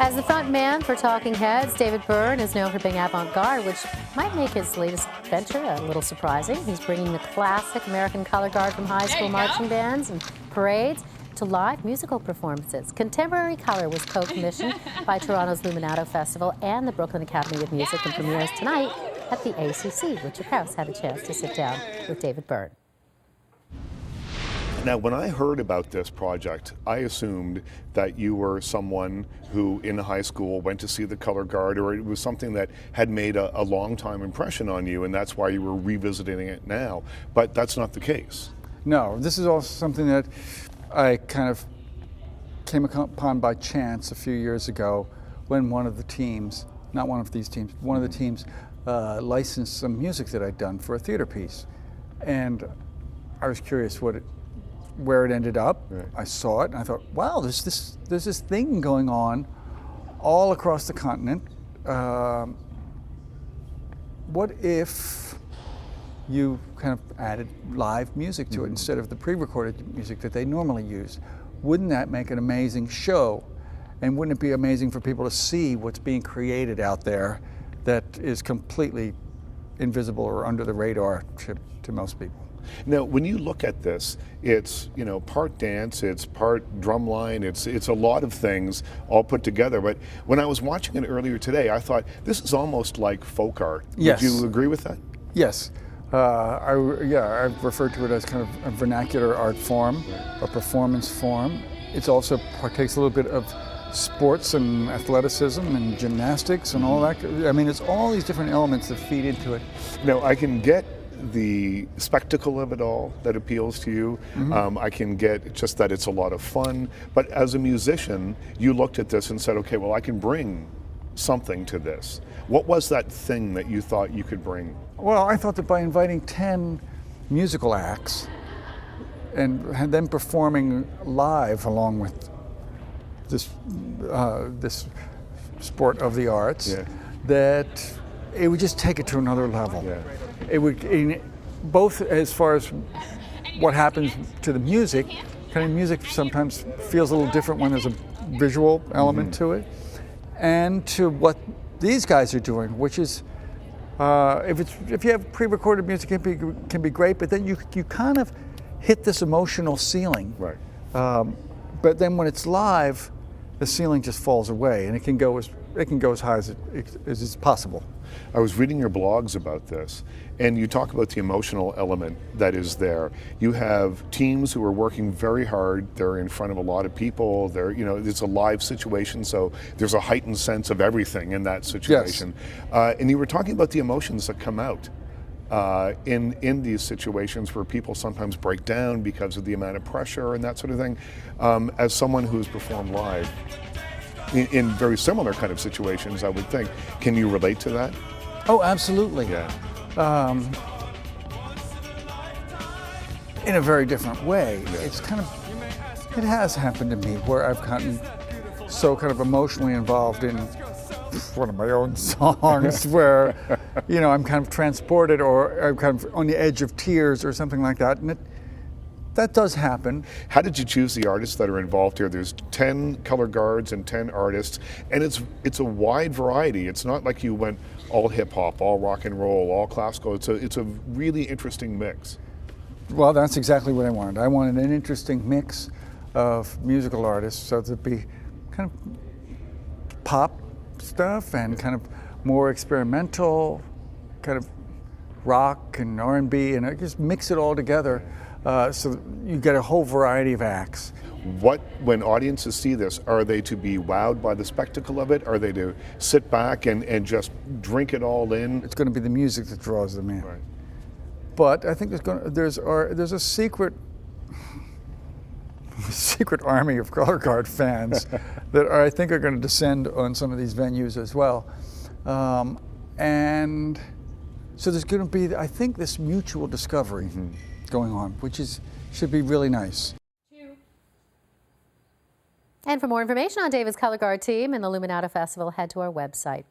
As the front man for Talking Heads, David Byrne is known for being avant-garde, which might make his latest venture a little surprising. He's bringing the classic American color guard from high school marching bands and parades to live musical performances. Contemporary Color was co-commissioned by Toronto's Luminato Festival and the Brooklyn Academy of Music and premieres tonight at the ACC. Richard Crouse had a chance to sit down with David Byrne. Now, when I heard about this project, I assumed that you were someone who in high school went to see the color guard, or it was something that had made a long-time impression on you, and that's why you were revisiting it now. But that's not the case. No, this is also something that I kind of came upon by chance a few years ago when one of the teams, not one of these teams, one of the teams licensed some music that I'd done for a theater piece. And I was curious where it ended up. Right. I saw it and I thought, wow, there's this thing going on all across the continent. What if you kind of added live music to it instead of the pre-recorded music that they normally use? Wouldn't that make an amazing show? And wouldn't it be amazing for people to see what's being created out there that is completely invisible or under the radar to most people? Now, when you look at this, it's part dance, it's part drumline, it's a lot of things all put together. But when I was watching it earlier today, I thought this is almost like folk art. Yes. Would you agree with that? Yes. I've referred to it as kind of a vernacular art form, a performance form. It also partakes a little bit of sports and athleticism and gymnastics and all that. I mean, it's all these different elements that feed into it. Now, I can get the spectacle of it all that appeals to you. I can get just that it's a lot of fun. But as a musician, you looked at this and said, okay, well, I can bring something to this. What was that thing that you thought you could bring? Well, I thought that by inviting 10 musical acts and them performing live along with this sport of the arts, that it would just take it to another level. Yeah. It would, both as far as what happens to the music, kind of music sometimes feels a little different when there's a visual element to it, and to what these guys are doing, which is, if you have pre-recorded music, it can be great, but then you kind of hit this emotional ceiling. Right. But then when it's live, the ceiling just falls away, and it can go as high as is possible. I was reading your blogs about this, and you talk about the emotional element that is there. You have teams who are working very hard. They're in front of a lot of people. It's a live situation, so there's a heightened sense of everything in that situation. Yes. And you were talking about the emotions that come out in these situations where people sometimes break down because of the amount of pressure and that sort of thing. As someone who's performed live in very similar kind of situations, I would think, can you relate to that? Oh, absolutely. Yeah. In a very different way. Yeah. It has happened to me where I've gotten so kind of emotionally involved in one of my own songs where, I'm kind of transported, or I'm kind of on the edge of tears or something like that. And that does happen. How did you choose the artists that are involved here? There's 10 color guards and 10 artists, and it's a wide variety. It's not like you went all hip hop, all rock and roll, all classical. It's a really interesting mix. Well, that's exactly what I wanted. I wanted an interesting mix of musical artists, so to be kind of pop stuff and kind of more experimental, kind of rock and R&B, and I just mix it all together. So you get a whole variety of acts. When audiences see this, are they to be wowed by the spectacle of it? Are they to sit back and just drink it all in? It's going to be the music that draws them in. Right. But I think there's a secret army of color guard fans that I think are going to descend on some of these venues as well. And so there's going to be, I think, this mutual discovery going on, which should be really nice. And for more information on David's color guard team and the Luminato Festival, head to our website.